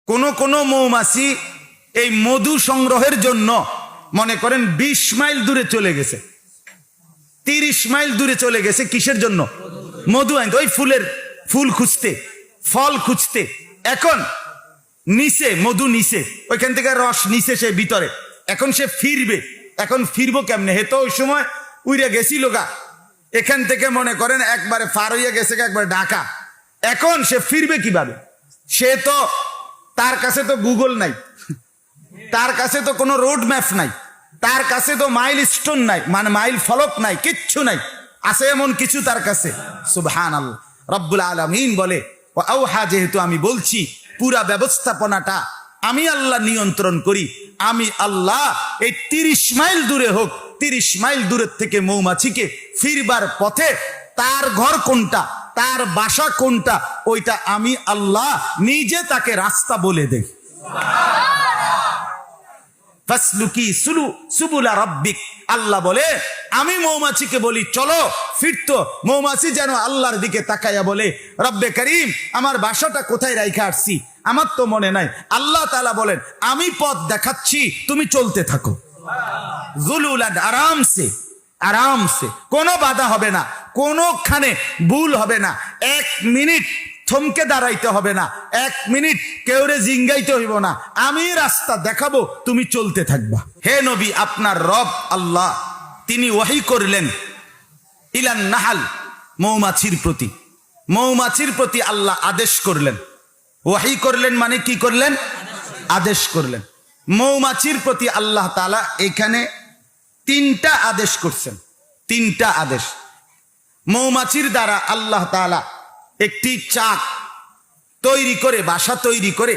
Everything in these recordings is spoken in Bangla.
কোন কোন মৌমাছি এই মধু সংগ্রহের জন্য মনে করেন 20 মাইল দূরে চলে গেছে, 30 মাইল দূরে চলে গেছে। কিসের জন্য? মধু আনতে, ওই ফুল খুঁজতে, ফল খুঁজতে। এখন নিচে মধু নিচে, ওইখান থেকে রস নিচে সে ভিতরে। এখন সে ফিরবে, এখন ফিরবো কেমনে? হে তো ওই সময় উইরে গেছিল গা, এখান থেকে মনে করেন একবারে পার হইয়া গেছে একবার ঢাকা। এখন সে ফিরবে কিভাবে? সে তো, তার কাছে তো গুগল নাই, তার কাছে তো কোনো রোড ম্যাপ নাই, তার কাছে তো মাইল স্টোন নাই, মানে মাইল ফলক নাই, কিচ্ছু নাই। আছে এমন কিছু তার কাছে? সুবহানাল্লাহ। রব্বুল আলামিন বলে ওয়াউহা, যেহেতু আমি বলছি পুরা ব্যবস্থাপনাটা আমি আল্লাহ নিয়ন্ত্রণ করি, আমি আল্লাহ এই 30 মাইল দূরে হোক, 30 মাইল দূরের থেকে মৌমাছিকে ফিরবার পথে তার ঘর কোনটা, তার বাসা কোনটা, ওইটা আমি আল্লাহ নিজে তাকে রাস্তা বলে দেই। ফাসলুকি সুবুলা রাব্বিক, আল্লাহ বলে আমি মৌমাছিকে বলি চলো, ফিরতো। মৌমাছি যেন আল্লাহর দিকে তাকাইয়া বলে রব্বে করিম, আমার বাসাটা কোথায় রাইখা আসছি আমার তো মনে নাই। আল্লাহ তাআলা বলেন আমি পথ দেখাচ্ছি, তুমি চলতে থাকো। যুলুলান, আরামসে, আরামসে, কোনো বাধা হবে না, কোনোখানে ভুল হবে না। 1 মিনিট থমকে দাঁড়াইতে হবে না, 1 মিনিট কেউরে জিঙ্গাইতে হইব না। আমি রাস্তা দেখাবো, তুমি চলতে থাকবা। হে নবী, আপনার রব আল্লাহ তিনি ওহী করলেন ইলান নাহাল, মৌমাছির প্রতি। মৌমাছির প্রতি আল্লাহ আদেশ করলেন। ওহী করলেন মানে কি করলেন? আদেশ করলেন। মৌমাছির প্রতি আল্লাহ তাআলা এখানে 3টা আদেশ করছেন, 3টা আদেশ। মৌমাছির দ্বারা আল্লাহ তাআলা একটি চাক তৈরি করে, বাসা তৈরি করে,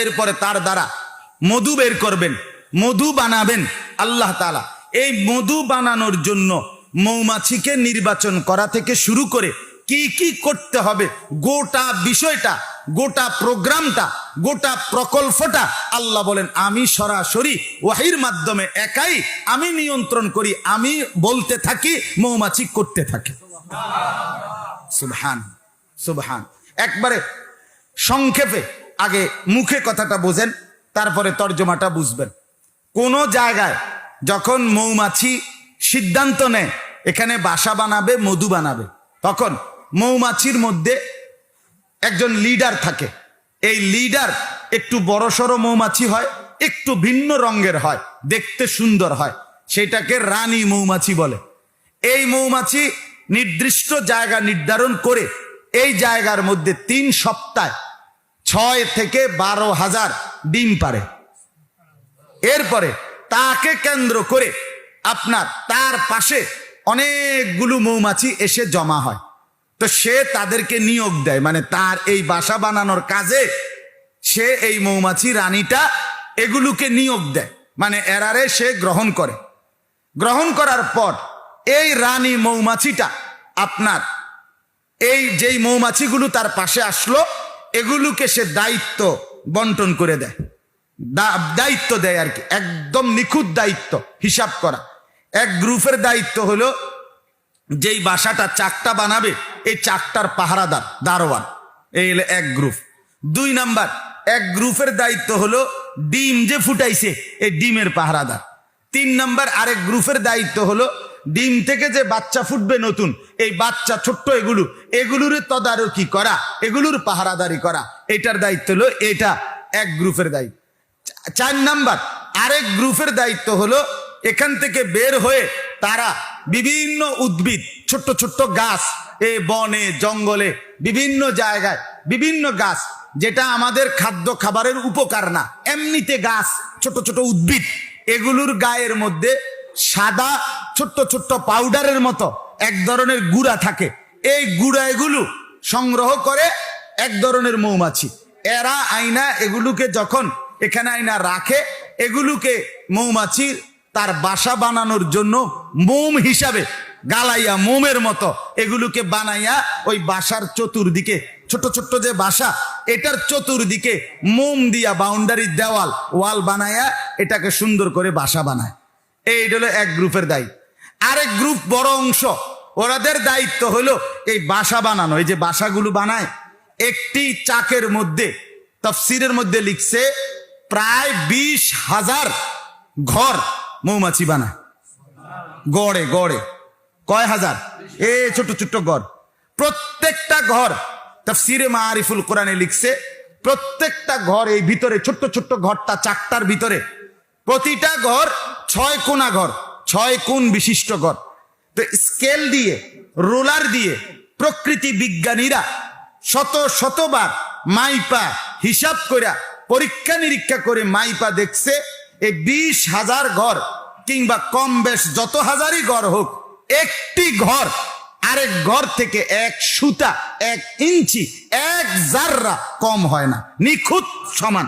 এরপরে তার দ্বারা মধু বের করবেন, মধু বানাবেন আল্লাহ তাআলা। এই মধু বানানোর জন্য মৌমাছিকে নির্বাচন করা থেকে শুরু করে কি কি করতে হবে, গোটা বিষয়টা, গোটা প্রোগ্রামটা, গোটা প্রকল্পটা আল্লাহ বলেন আমি সরাসরি ওয়াহির মাধ্যমে একাই আমি নিয়ন্ত্রণ করি, আমি বলতে থাকি, মৌমাছি করতে থাকে। সুবহান, সুবহান। একবারে সংক্ষেপে আগে মুখে কথাটা বোঝেন, তারপরে তর্জমাটা বুঝবেন। কোন জায়গায় যখন মৌমাছি সিদ্ধান্ত নেয় এখানে বাসা বানাবে, মধু বানাবে, তখন মৌমাছির মধ্যে একজন লিডার থাকে। এই লিডার একটু বড়সড় মৌমাছি হয়, একটু ভিন্ন রঙের হয়, দেখতে সুন্দর হয়, সেটাকে রানী মৌমাছি বলে। এই মৌমাছি নির্দিষ্ট জায়গা নির্ধারণ করে এই জায়গার মধ্যে 3 সপ্তাহে 6 থেকে 12,000 ডিম পারে। এরপরে তাকে কেন্দ্র করে আপনার তার পাশে অনেকগুলো মৌমাছি এসে জমা হয়। তো সে তাদেরকে নিয়োগ দেয়, মানে তার এই বাসা বানানোর কাজে সে এই মৌমাছি রানীটা এগুলোকে নিয়োগ দেয়, মানে এরারে সে গ্রহণ করে। গ্রহণ করার পর এই রানী মৌমাছিটা আপনার এই যেই মৌমাছিগুলো তার পাশে আসলো এগুলোকে সে দায়িত্ব বন্টন করে দেয়, দায়িত্ব দেয় আর কি, একদম নিখুঁত দায়িত্ব, হিসাব করা। এক গ্রুপের দায়িত্ব হলো যেই বাসাটা চাকটা বানাবে এই চাকটার পাহারাদার, দারোয়ান, এই হলো এক গ্রুপ। 2 নাম্বার, এক গ্রুপের দায়িত্ব হলো ডিম যে ফুটাইছে এই ডিমের পাহারাদার। 3 নাম্বার, আরেক গ্রুপের দায়িত্ব হলো ডিম থেকে যে বাচ্চা ফুটবে নতুন, এই বাচ্চা ছোট্ট এগুলোর তদারকি করা, এগুলোর পাহারাদারি করা, এটার দায়িত্ব হলো, এটা এক গ্রুপের দায়িত্ব। 4 নাম্বার, আরেক গ্রুপের দায়িত্ব হলো এখান থেকে বের হয়ে তারা বিভিন্ন উদ্ভিদ, ছোট্ট ছোট্ট গাছ, এই বনে জঙ্গলে বিভিন্ন জায়গায় বিভিন্ন গাছ, যেটা আমাদের খাদ্য খাবারের উপকার না, এমনিতে গাছ, ছোট ছোট উদ্ভিদ, এগুলোর গায়ের মধ্যে সাদা ছোট্ট ছোট্ট পাউডারের মতো এক ধরনের গুঁড়া থাকে। এই গুঁড়া এগুলো সংগ্রহ করে এক ধরনের মৌমাছি। এরা আইনা এগুলোকে যখন এখানে আইনা রাখে, এগুলোকে মৌমাছি তার বাসা বানানোর জন্য মোম হিসাবে গালাইয়া, মোমের মতো এগুলোকে বানাইয়া ওই বাসার চতুর্দিকে, ছোট ছোট্ট যে বাসা এটার চতুর্দিকে মোম দিয়া বাউন্ডারি, দেওয়াল, ওয়াল বানাইয়া এটাকে সুন্দর করে বাসা বানায়। এই হলো এক গ্রুপের দায়িত্ব। আরেক গ্রুপ বড় অংশ, ওরাদের দায়িত্ব হলো এই বাসা বানানো। এই যে বাসাগুলো বানায়, একটি চাকের মধ্যে তাফসীরের মধ্যে লিখছে প্রায় 20,000 ঘর মৌমাছি বানায় গড়ে গড়ে। কয় হাজার? ছোট ছোট ঘর। প্রত্যেকটা ঘর তাফসীরে মাআরিফুল কোরআনে লিখছে প্রত্যেকটা ঘর, এই ভিতরে ছোট্ট ছোট্ট ঘরটা চারটার ভিতরে প্রতিটা ঘর 6 কোণা ঘর, 6 কোণ বিশিষ্ট ঘর। তো স্কেল দিয়ে রোলার দিয়ে প্রকৃতি বিজ্ঞানীরা শতবার মাইপা হিসাব করে পরীক্ষা নিরীক্ষা করে মাইপা দেখছে এই 20,000 ঘর কিংবা কম বেশ যত হাজারই ঘর হোক, একটি ঘর আরেক ঘর থেকে 1 সুতা 1 ইঞ্চি 1 জাররা কম হয় না, নিখুঁত সমান,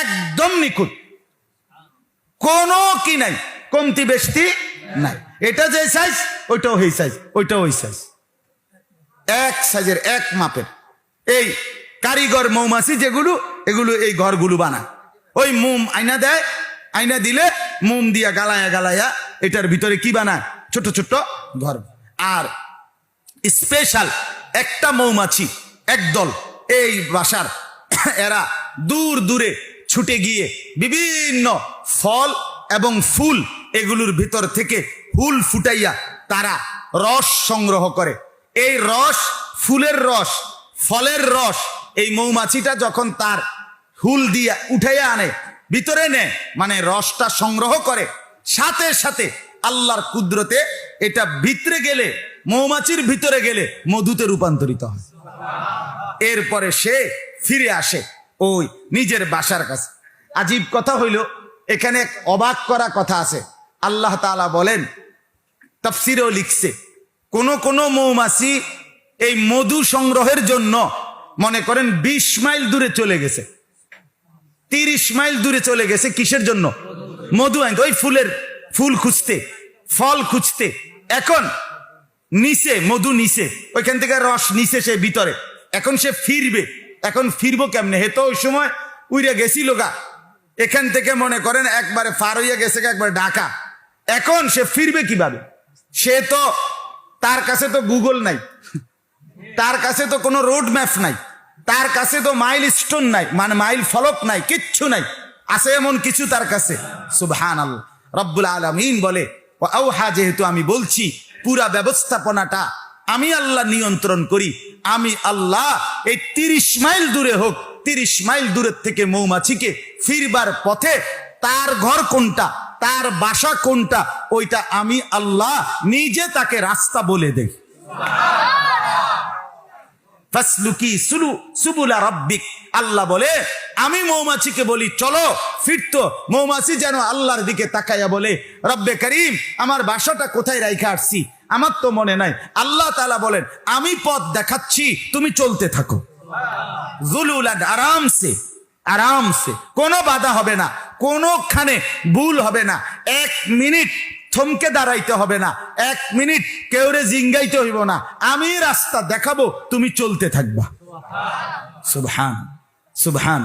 একদম নিখুঁত, কোনো কি নাই, কমতি বেশি নাই। এটা যে সাইজ ওইটাও এই সাইজ, ওইটাও ওই সাইজ, এক সাইজের এক মাপের। এই কারিগর মৌমাছি যেগুলো, এগুলো এই ঘরগুলো বানায়। ওই মোম আয়না দেয়, আয়না দিলে মোম দিয়া গালায়া গালায়া এটার ভিতরে কি বানায়, ছোট ছোট ঘর। আর স্পেশাল একটা মৌমাছি একদল এই বাসার, এরা দূর দূরে ছুটে গিয়ে বিভিন্ন ফল এবং ফুল এগুলোর ভিতর থেকে ফুল ফুটাইয়া তারা রস সংগ্রহ করে। এই রস, ফুলের রস, ফলের রস, এই মৌমাছিটা যখন তার হুল দিয়া উঠাইয়া আনে, ভিতরে নেয়, মানে রসটা সংগ্রহ করে, সাথে সাথে আল্লাহর কুদরতে এটা ভিতরে গেলে, মৌমাছির ভিতরে গেলে মধুতে রূপান্তরিত হয়। এরপরে সে ফিরে আসে ওই নিজের বাসার কাছে। আজীব কথা হইল, এখানে এক অবাক করা কথা আছে। আল্লাহ তাআলা বলেন, তাফসীরেও লিখছে, কোন কোন মৌমাছি এই মধু সংগ্রহের জন্য মনে করেন 20 মাইল দূরে চলে গেছে, 30 মাইল দূরে চলে গেছে। কিসের জন্য? মধু আনতে, ওই ফুল খুঁজতে, ফল খুঁজতে। এখন নিচে মধু, নিচে ওইখান থেকে রস নিচে সে ভিতরে, এখন সে ফিরবে। এখন ফিরবো কেমনে? হে তো ওই সময় উইরে গেছিল গা, এখান থেকে মনে করেন একবারে ফার হইয়া গেছে, একবার ঢাকা। এখন সে ফিরবে কিভাবে? সে তো, তার কাছে তো গুগল নাই, তার কাছে তো কোনো রোড ম্যাপ নাই, তার কাছে তো মাইল স্টোন নাই, মানে মাইল ফলক নাই, কিচ্ছু নাই। আছে এমন কিছু তার কাছে? সুবহানাল্লাহ। রব্বুল আলামিন বলে, ওয়াউহা, যেহেতু আমি বলছি পুরা ব্যবস্থাপনাটা আমি আল্লাহ নিয়ন্ত্রণ করি, আমি আল্লাহ এই 30 মাইল দূরে হোক, 30 মাইল দূরের থেকে মৌমাছিকে ফিরবার পথে তার ঘর কোনটা, তার বাসা কোনটা, ওইটা আমি আল্লাহ নিজে তাকে রাস্তা বলে দেই। ফাসলুকি সুবুলা রাব্বিক, আল্লাহ বলে আমি মৌমাছিকে বলি চলো, ফিরতো। মৌমাছি যেন আল্লাহর দিকে তাকাইয়া বলে, রব্বে করিম, আমার বাসাটা কোথায় রাইখা আসছি, আমার তো মনে নাই। আল্লাহ তাআলা বলেন, আমি পথ দেখাচ্ছি, তুমি চলতে থাকো। জুলুলান, আরামসে, আরামসে, কোনো বাধা হবে না, কোনোখানে ভুল হবে না, 1 মিনিট থমকে দাঁড়াইতে হবে না, 1 মিনিট কেউরে জিঙ্গাইতে হইব না। আমি রাস্তা দেখাবো, তুমি চলতে থাকবা। সুবহান, সুবহান।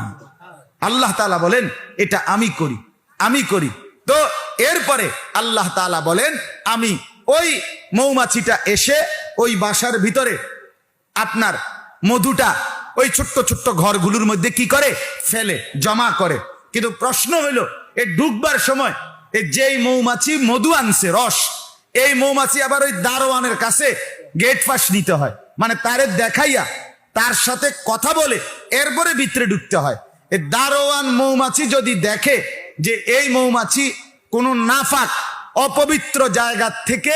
আল্লাহ তাআলা বলেন এটা আমি করি, আমি করি। তো এরপরে আল্লাহ তাআলা বলেন, আমি ওই মৌমাছিটা এসে ওই বাসার ভিতরে আপনার মধুটা ওই ছোট্ট ছোট্ট ঘরগুলোর মধ্যে কি করে, ফেলে, জমা করে। কিন্তু প্রশ্ন হইল, এ ঢুকবার সময় যেই মৌমাছি মধু আনছে, রস, এই মৌমাছি আবার ওই দারোয়ানের কাছে গেট পাস নিতে হয়, মানে তারে দেখাইয়া তার সাথে কথা বলে এরপরে ভিতরে ঢুকতে হয়। এই দারোয়ান মৌমাছি যদি দেখে যে এই মৌমাছি কোনো নাফাক অপবিত্র জায়গা থেকে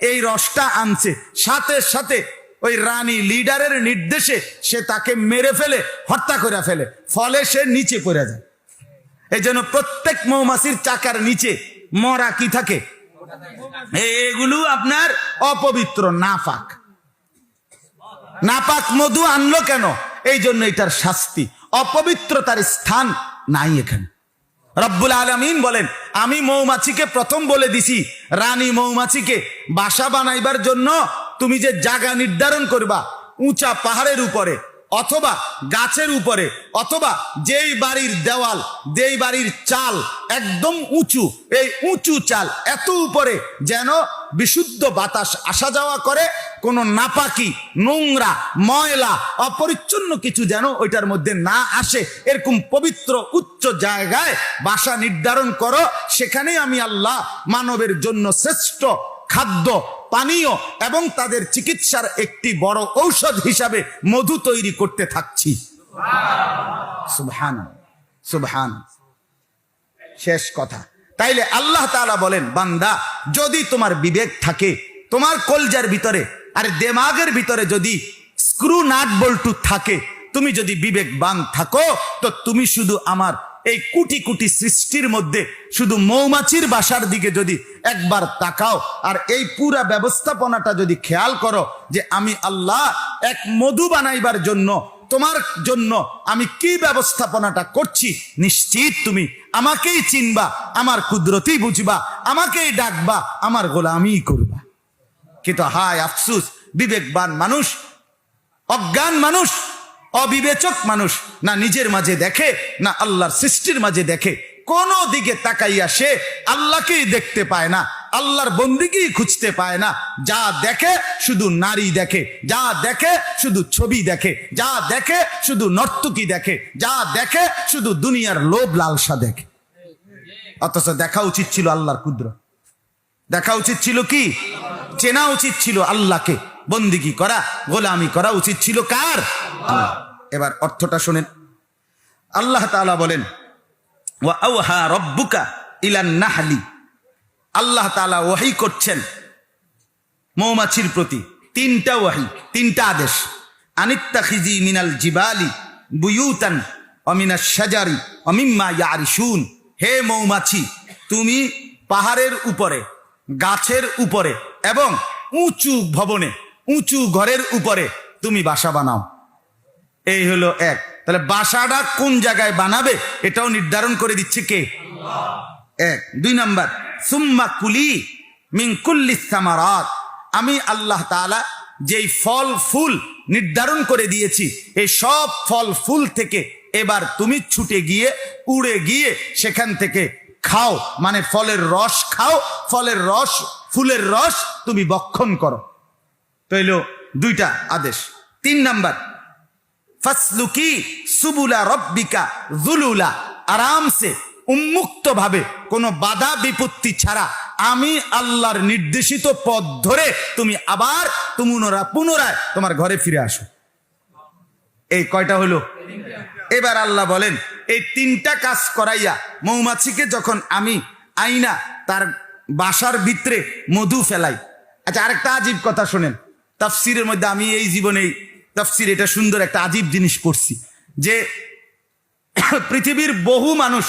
এই রসটা আনছে, সাথে সাথে ওই রানী লিডারের নির্দেশে সে তাকে মেরে ফেলে, হত্যা করে ফেলে, ফলে সে নিচে পড়ে যায়। এই জন্য প্রত্যেক মৌমাছির চাকার নিচে মরা কি থাকে, এগুলো আপনার অপবিত্র, নাপাক। নাপাক মধু আনলো কেন? এই জন্য এটার শাস্তি, অপবিত্রতার স্থান নাই এখানে। রব্বুল আলামিন বলেন, আমি মৌমাছিকে প্রথম বলে দিছি, রানী মৌমাছিকে বাসা বানাইবার জন্য তুমি যে জায়গা নির্ধারণ করবা, উঁচা পাহাড়ের উপরে অথবা গাছের উপরে, অথবা যেই বাড়ির দেওয়াল, যেই বাড়ির চাল একদম উঁচু, এই উঁচু চাল এত উপরে যেন বিশুদ্ধ বাতাস আসা যাওয়া করে, কোনো নাপাকি, নোংরা, ময়লা, অপরিচ্ছন্ন কিছু যেন ওইটার মধ্যে না আসে, এরকম পবিত্র উচ্চ জায়গায় বাসা নির্ধারণ করো। সেখানেই আমি আল্লাহ মানবের জন্য শ্রেষ্ঠ খাদ্য, পানীয় এবং তাদের চিকিৎসার একটি বড় ঔষধ হিসাবে মধু তৈরি করতে থাকছি। সুবহান সুবহান। শেষ কথা। তাইলে আল্লাহ তাআলা বলেন, বান্দা যদি তোমার বিবেক থাকে, তোমার কলজার ভিতরে আর দেমাগের ভিতরে যদি স্ক্রু নাট বল্টু থাকে, তুমি যদি বিবেকবান থাকো, তো তুমি শুধু আমার এই কোটি কোটি সৃষ্টির মধ্যে শুধু মৌমাছির বাসার দিকে যদি একবার তাকাও, আর এই পুরা ব্যবস্থাপনাটা যদি খেয়াল করো যে আমি আল্লাহ এক মধু বানাইবার জন্য তোমার জন্য আমি কি ব্যবস্থাপনাটা করছি, নিশ্চিত তুমি আমাকেই চিনবা, আমার কুদরতেই বুঝবা, আমাকেই ডাকবা, আমার গোলামি করবা। কিন্তু হায় আফসুস, বিবেকবান মানুষ, অজ্ঞান মানুষ, অবিবেচক মানুষ না নিজের মাঝে দেখে, না আল্লাহর সৃষ্টির মাঝে দেখে। কোন দিকে তাকাইয়া সে আল্লাহকেই দেখতে পায় না, আল্লাহর বন্দিকে খুঁজতে পায় না। যা দেখে শুধু নারী দেখে, যা দেখে শুধু ছবি দেখে, যা দেখে শুধু নর্তকী দেখে, যা দেখে শুধু দুনিয়ার লোভ লালসা দেখে। অথচ দেখা উচিত ছিল আল্লাহর কুদরত, দেখা উচিত ছিল কি, চেনা উচিত ছিল আল্লাহকে, বন্দিগি করা, গোলামি করা উচিত ছিল কার? আল্লাহ। এবার অর্থটা শোনেন। আল্লাহ তাআলা বলেন, ওয়া আওহা রাব্বুকা ইলান নাহলি, আল্লাহ তাআলা ওহী করছেন মৌমাছির প্রতি। তিনটা ওহী, তিনটা আদেশ। আনিত্তাখিজি মিনাল জিবালি বুয়ুতান ওয়া মিনাশ শাজারি ওয়া মিম্মা ইয়ারিশুন, হে মৌমাছি তুমি পাহাড়ের উপরে, গাছের উপরে এবং উঁচু ভবনে, উঁচু ঘরের উপরে তুমি বাসা বানাও। এই হলো এক। তাহলে বাসাটা কোন জায়গায় বানাবে এটাও নির্ধারণ করে দিচ্ছে কে? এক। দুই নাম্বার, সুম্মা কুলি মিন কুল্লিস সামারাত, আমি আল্লাহ তাআলা যেই ফল ফুল নির্ধারণ করে দিয়েছি, এই সব ফল ফুল থেকে এবার তুমি ছুটে গিয়ে, উড়ে গিয়ে সেখান থেকে খাও, মানে ফলের রস খাও, ফলের রস, ফুলের রস তুমি বক্ষণ করো। তো এলো দুইটা আদেশ। তিন নাম্বার, ফাসলুকি সুবুলা রব্বিকা যুলুলা, আরামসে উন্মুক্ত ভাবে কোনো বাধা বিপত্তি ছাড়া আমি আল্লাহর নির্দেশিত পথ ধরে তুমি আবার পুনরায় তোমার ঘরে ফিরে আসো। এই কয়টা হলো? এবার আল্লাহ বলেন, এই তিনটা কাজ করাইয়া মৌমাছিকে যখন আমি আইনা তার বাসার ভিতরে মধু ফেলাই। আচ্ছা, আরেকটা আজীব কথা শোনেন। তাফসিরের মধ্যে আমি এই জীবনে তাফসির এটা সুন্দর একটা আজীব জিনিস পড়ছি, যে পৃথিবীর বহু মানুষ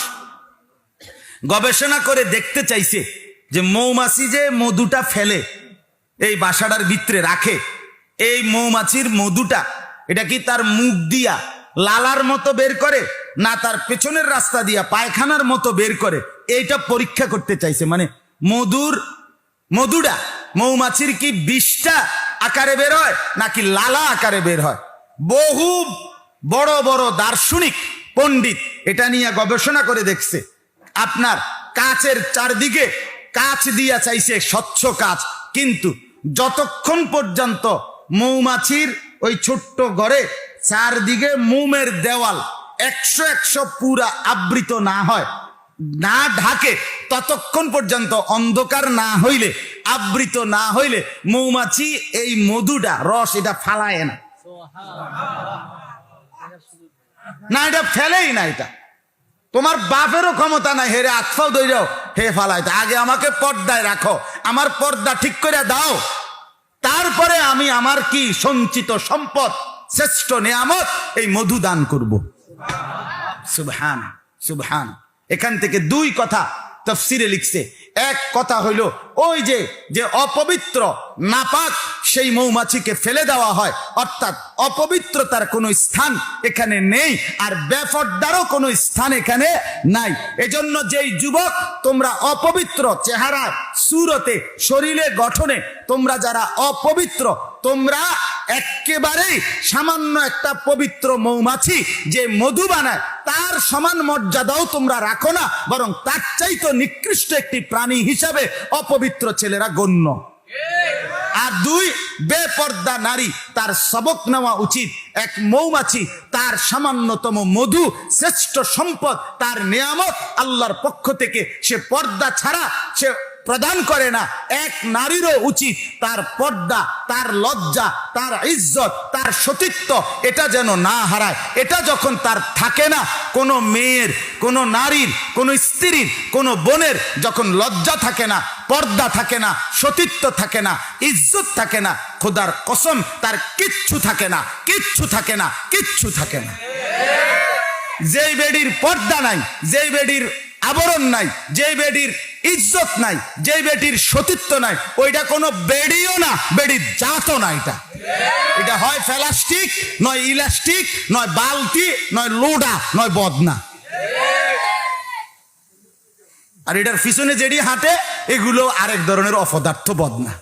গবেষণা করে দেখতে চাইছে যে মৌমাছি যে মধুটা ফেলে এই বাসাটার ভিতরে রাখে, এই মৌমাছির মধুটা এটা কি তার মুখ দিয়া লালার মতো বের করে, না তার পেছনের রাস্তা দিয়া পায়খানার মতো বের করে, এইটা পরীক্ষা করতে চাইছে। মানে মধুটা মৌমাছির কি বিষটা আকারে বের হয় নাকি লালা আকারে বের হয়। বহু বড় বড় দার্শনিক পণ্ডিত এটা নিয়ে গবেষণা করে দেখছে। আপনার কাচের চারদিকে কাচ দিয়া চাইছে, স্বচ্ছ কাচ, কিন্তু যতক্ষণ পর্যন্ত মৌমাছির ওই ছোট্ট ঘরে চারদিকে মোমের দেওয়াল 100 পুরা আবৃত না হয়, না ঢাকে, ততক্ষণ পর্যন্ত অন্ধকার না হইলে, আবৃত না হইলে মৌমাছি এই মধুটা রস এটা ফালায় না, না এটা ফেলেই না। এটা তোমার বাপেরও ক্ষমতা নাই হেরে আতফাও দইরাও হে ফালাইতে। আগে আমাকে পর্দায় রাখো, আমার পর্দা ঠিক করে দাও, তারপরে আমি আমার কি সঞ্চিত সম্পদ, শ্রেষ্ঠ নিয়ামত এই মধু দান করব। সুবহান সুবহান। এখান থেকে দুই কথা তাফসিরে লিখছে। এক কথা হইল ওই যে অপবিত্র নাপাক সেই মৌমাছিকে ফেলে দেওয়া হয়, অর্থাৎ অপবিত্রতার কোনো স্থান এখানে নেই, আর বেপরদারও কোনো স্থান এখানে নাই। এজন্য যেই যুবক তোমরা অপবিত্র চেহারায়, সুরতে, শরীরে, গঠনে তোমরা যারা অপবিত্র, তোমরা একেবারেই সামান্য একটা পবিত্র মৌমাছি যে মধু বানায় তার সমান মর্যাদাও তোমরা রাখো না, বরং তার চাইতে নিকৃষ্ট একটি প্রাণী হিসাবে অপবিত্র ছেলেরা গণ্য। আর দুই, বেপর্দা নারী, তার সবক নেওয়া উচিত। এক মৌমাছি তার সামান্যতম মধু শ্রেষ্ঠ সম্পদ, তার নিয়ামত আল্লাহর পক্ষ থেকে, সে পর্দা ছাড়া সে প্রদান করে না। এক নারীরও উচিত তার পর্দা, তার লজ্জা, তার ইজ্জত, তার সতীত্ব এটা যেন না হারায়। এটা যখন তার থাকে না, কোনো মেয়ের, কোনো নারীর, কোনো স্ত্রীর, কোনো বোনের যখন লজ্জা থাকে না, পর্দা থাকে না, সতীত্ব থাকে না, ইজ্জত থাকে না, খোদার কসম তার কিচ্ছু থাকে না, কিচ্ছু থাকে না, কিচ্ছু থাকে না। যেই বেডির পর্দা নাই, যেই বেডির আবরণ নাই, যেই বেডির ইজ্জত নাই, যেই বেটির সতীত্ব নাই, ওইটা কোনো বেডিও না, বেডির জাতও না। এটা হয় প্লাস্টিক, নয় ইলাস্টিক, নয় বালতি, নয় লোডা, নয় বদনা। আর এটার পিছনে যেটি হাঁটে এগুলো আরেক ধরনের অপদার্থ বদনা।